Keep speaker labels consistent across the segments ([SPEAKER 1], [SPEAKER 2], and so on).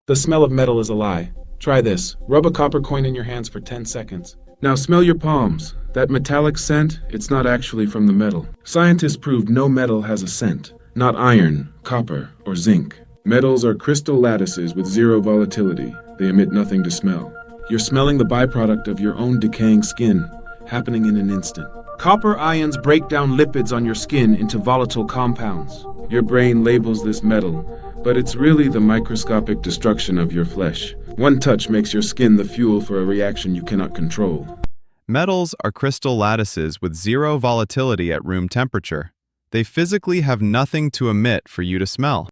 [SPEAKER 1] The smell of metal is a lie. Try this. Rub a copper coin in your hands for 10 seconds. Now smell your palms. That metallic scent, it's not actually from the metal. Scientists proved no metal has a scent. Not iron, copper, or zinc. Metals are crystal lattices with zero volatility. They emit nothing to smell. You're smelling the byproduct of your own decaying skin, happening in an instant. Copper ions break down lipids on your skin into volatile compounds. Your brain labels this metal, but it's really the microscopic destruction of your flesh. One touch makes your skin the fuel for a reaction you cannot control.
[SPEAKER 2] Metals are crystal lattices with zero volatility at room temperature. They physically have nothing to emit for you to smell.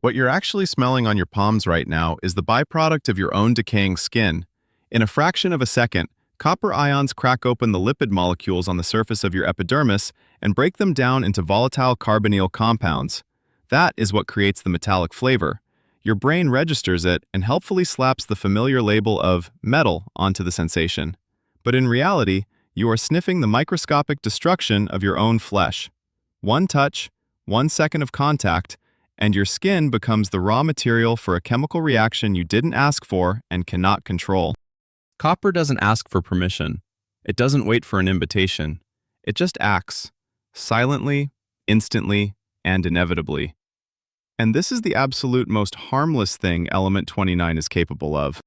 [SPEAKER 2] What you're actually smelling on your palms right now is the byproduct of your own decaying skin. In a fraction of a second, copper ions crack open the lipid molecules on the surface of your epidermis and break them down into volatile carbonyl compounds. That is what creates the metallic flavor. Your brain registers it and helpfully slaps the familiar label of metal onto the sensation. But in reality, you are sniffing the microscopic destruction of your own flesh. One touch, 1 second of contact, and your skin becomes the raw material for a chemical reaction you didn't ask for and cannot control. Copper doesn't ask for permission. It doesn't wait for an invitation. It just acts, silently, instantly, and inevitably. And this is the absolute most harmless thing element 29 is capable of.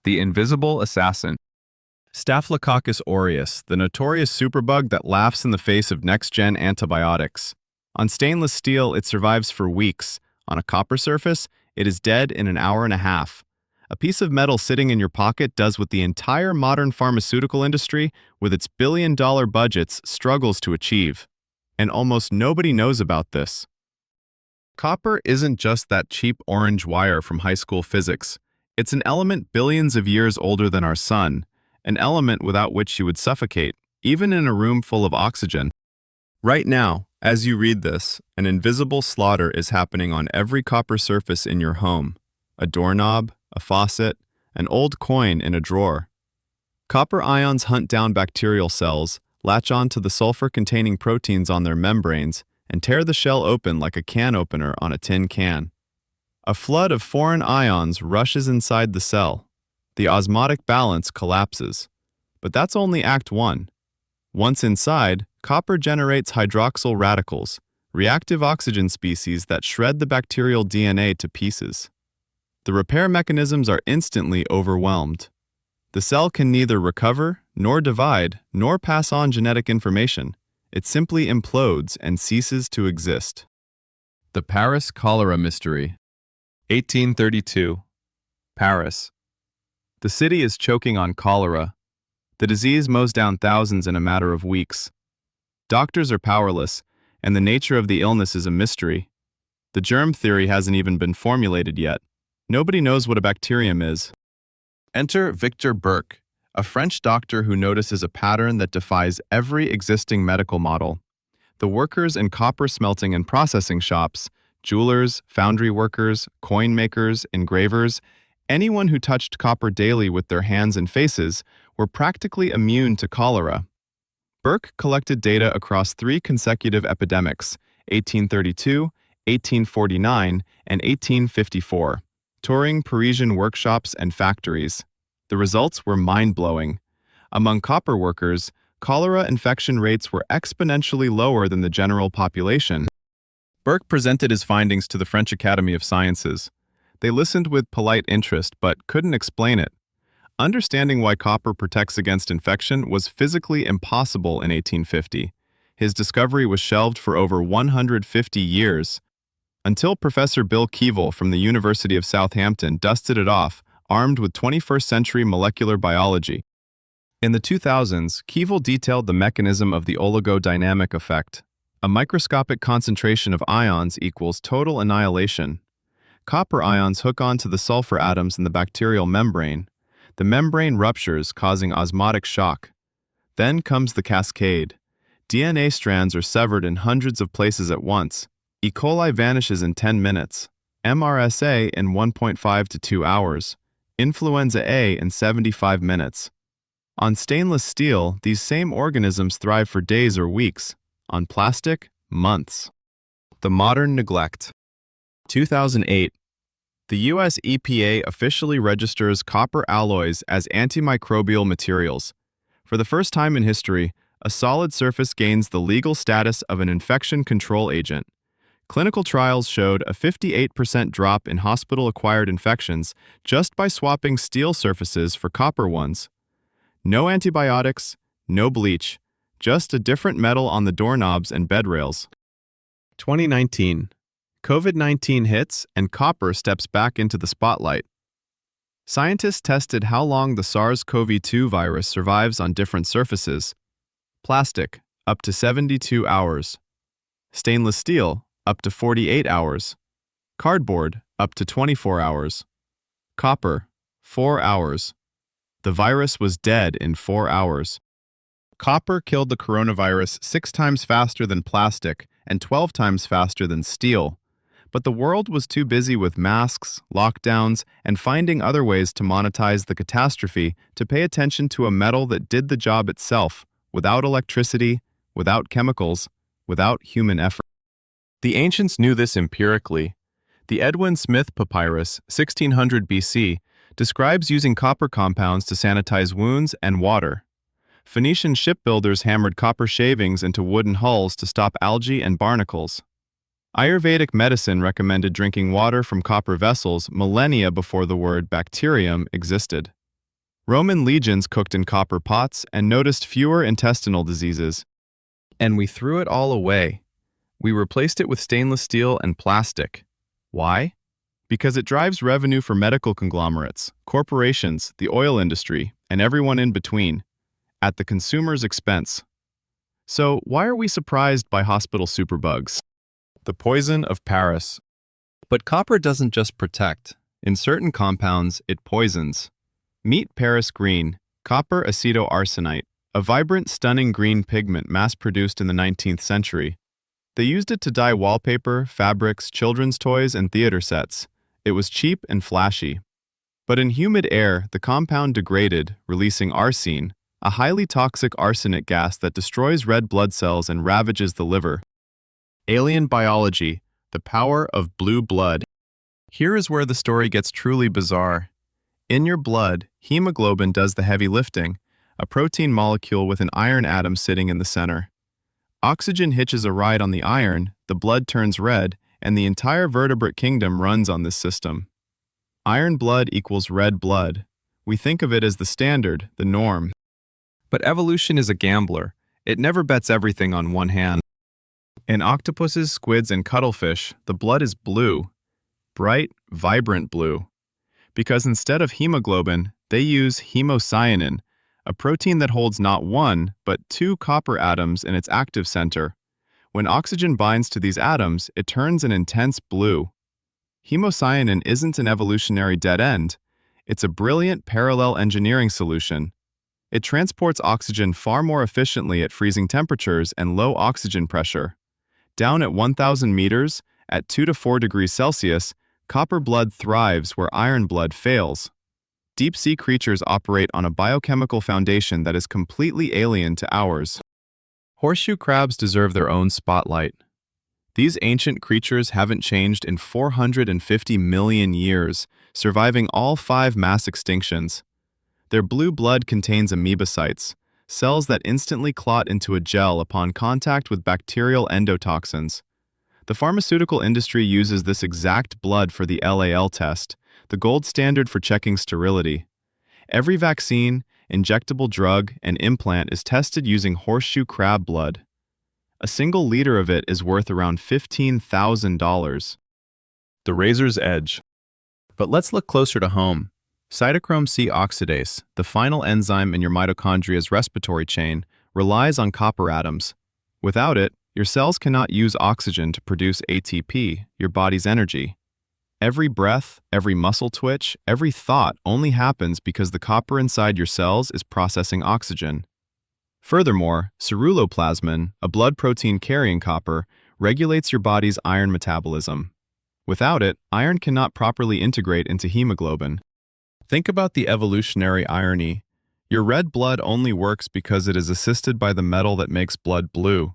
[SPEAKER 2] The invisible assassin. Staphylococcus aureus, the notorious superbug that laughs in the face of next-gen antibiotics. On stainless steel, it survives for weeks. On a copper surface, it is dead in an hour and a half. A piece of metal sitting in your pocket does what the entire modern pharmaceutical industry, with its billion-dollar budgets, struggles to achieve. And almost nobody knows about this. Copper isn't just that cheap orange wire from high school physics. It's an element billions of years older than our sun, an element without which you would suffocate, even in a room full of oxygen. Right now, as you read this, an invisible slaughter is happening on every copper surface in your home. A doorknob, a faucet, an old coin in a drawer. Copper ions hunt down bacterial cells, latch on to the sulfur-containing proteins on their membranes, and tear the shell open like a can opener on a tin can. A flood of foreign ions rushes inside the cell. The osmotic balance collapses. But that's only Act 1. Once inside, copper generates hydroxyl radicals, reactive oxygen species that shred the bacterial DNA to pieces. The repair mechanisms are instantly overwhelmed. The cell can neither recover, nor divide, nor pass on genetic information. It simply implodes and ceases to exist. The Paris Cholera Mystery. 1832. Paris. The city is choking on cholera. The disease mows down thousands in a matter of weeks. Doctors are powerless, and the nature of the illness is a mystery. The germ theory hasn't even been formulated yet. Nobody knows what a bacterium is. Enter Victor Burke, a French doctor who notices a pattern that defies every existing medical model. The workers in copper smelting and processing shops, jewelers, foundry workers, coin makers, engravers, anyone who touched copper daily with their hands and faces were practically immune to cholera. Burke collected data across 3 consecutive epidemics, 1832, 1849, and 1854, touring Parisian workshops and factories. The results were mind-blowing. Among copper workers, cholera infection rates were exponentially lower than the general population. Burke presented his findings to the French Academy of Sciences. They listened with polite interest but couldn't explain it. Understanding why copper protects against infection was physically impossible in 1850. His discovery was shelved for over 150 years, until Professor Bill Keevil from the University of Southampton dusted it off, armed with 21st century molecular biology. In the 2000s, Keevil detailed the mechanism of the oligodynamic effect. A microscopic concentration of ions equals total annihilation. Copper ions hook onto the sulfur atoms in the bacterial membrane. The membrane ruptures, causing osmotic shock. Then comes the cascade. DNA strands are severed in hundreds of places at once. E. coli vanishes in 10 minutes. MRSA in 1.5 to 2 hours. Influenza A in 75 minutes. On stainless steel, these same organisms thrive for days or weeks. On plastic, months. The modern neglect. 2008. The US EPA officially registers copper alloys as antimicrobial materials. For the first time in history, a solid surface gains the legal status of an infection control agent. Clinical trials showed a 58% drop in hospital-acquired infections just by swapping steel surfaces for copper ones. No antibiotics, no bleach, just a different metal on the doorknobs and bed rails. 2019. COVID-19 hits and copper steps back into the spotlight. Scientists tested how long the SARS-CoV-2 virus survives on different surfaces. Plastic, up to 72 hours. Stainless steel, up to 48 hours. Cardboard, up to 24 hours. Copper, 4 hours. The virus was dead in 4 hours. Copper killed the coronavirus 6 times faster than plastic and 12 times faster than steel. But the world was too busy with masks, lockdowns, and finding other ways to monetize the catastrophe to pay attention to a metal that did the job itself, without electricity, without chemicals, without human effort. The ancients knew this empirically. The Edwin Smith Papyrus, 1600 BC, describes using copper compounds to sanitize wounds and water. Phoenician shipbuilders hammered copper shavings into wooden hulls to stop algae and barnacles. Ayurvedic medicine recommended drinking water from copper vessels millennia before the word bacterium existed. Roman legions cooked in copper pots and noticed fewer intestinal diseases. And we threw it all away. We replaced it with stainless steel and plastic. Why? Because it drives revenue for medical conglomerates, corporations, the oil industry, and everyone in between, at the consumer's expense. So why are we surprised by hospital superbugs? The poison of Paris. But copper doesn't just protect. In certain compounds, it poisons. Meet Paris green, copper acetoarsenite, a vibrant, stunning green pigment mass-produced in the 19th century. They used it to dye wallpaper, fabrics, children's toys, and theater sets. It was cheap and flashy. But in humid air, the compound degraded, releasing arsine, a highly toxic arsenic gas that destroys red blood cells and ravages the liver. Alien biology, the power of blue blood. Here is where the story gets truly bizarre. In your blood, hemoglobin does the heavy lifting, a protein molecule with an iron atom sitting in the center. Oxygen hitches a ride on the iron, the blood turns red, and the entire vertebrate kingdom runs on this system. Iron blood equals red blood. We think of it as the standard, the norm. But evolution is a gambler. It never bets everything on one hand. In octopuses, squids, and cuttlefish, the blood is blue. Bright, vibrant blue. Because instead of hemoglobin, they use hemocyanin, a protein that holds not one, but 2 copper atoms in its active center. When oxygen binds to these atoms, it turns an intense blue. Hemocyanin isn't an evolutionary dead end. It's a brilliant parallel engineering solution. It transports oxygen far more efficiently at freezing temperatures and low oxygen pressure. Down at 1,000 meters, at 2 to 4 degrees Celsius, copper blood thrives where iron blood fails. Deep-sea creatures operate on a biochemical foundation that is completely alien to ours. Horseshoe crabs deserve their own spotlight. These ancient creatures haven't changed in 450 million years, surviving all 5 mass extinctions. Their blue blood contains amoebocytes, cells that instantly clot into a gel upon contact with bacterial endotoxins. The pharmaceutical industry uses this exact blood for the LAL test, the gold standard for checking sterility. Every vaccine, injectable drug, and implant is tested using horseshoe crab blood. A single liter of it is worth around $15,000. The razor's edge. But let's look closer to home. Cytochrome C oxidase, the final enzyme in your mitochondria's respiratory chain, relies on copper atoms. Without it, your cells cannot use oxygen to produce ATP, your body's energy. Every breath, every muscle twitch, every thought only happens because the copper inside your cells is processing oxygen. Furthermore, ceruloplasmin, a blood protein carrying copper, regulates your body's iron metabolism. Without it, iron cannot properly integrate into hemoglobin. Think about the evolutionary irony. Your red blood only works because it is assisted by the metal that makes blood blue.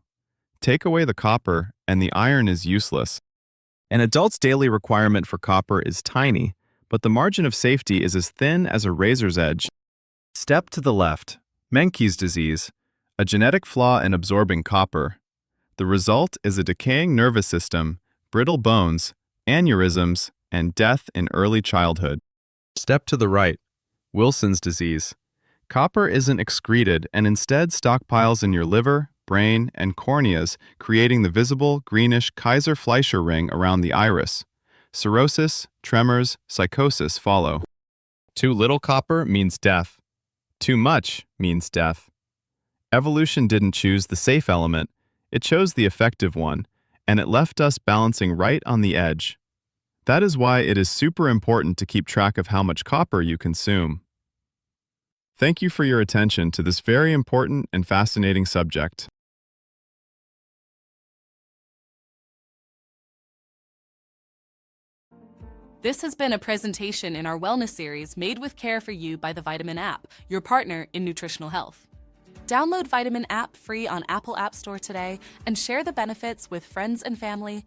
[SPEAKER 2] Take away the copper, and the iron is useless. An adult's daily requirement for copper is tiny, but the margin of safety is as thin as a razor's edge. Step to the left. Menkes disease, a genetic flaw in absorbing copper. The result is a decaying nervous system, brittle bones, aneurysms, and death in early childhood. Step to the right. Wilson's disease. Copper isn't excreted and instead stockpiles in your liver, brain, and corneas, creating the visible, greenish Kaiser-Fleischer ring around the iris. Cirrhosis, tremors, psychosis follow. Too little copper means death. Too much means death. Evolution didn't choose the safe element, it chose the effective one, and it left us balancing right on the edge. That is why it is super important to keep track of how much copper you consume. Thank you for your attention to this very important and fascinating subject.
[SPEAKER 3] This has been a presentation in our wellness series made with care for you by the Vitamin app, your partner in nutritional health. Download Vitamin app free on Apple App Store today and share the benefits with friends and family.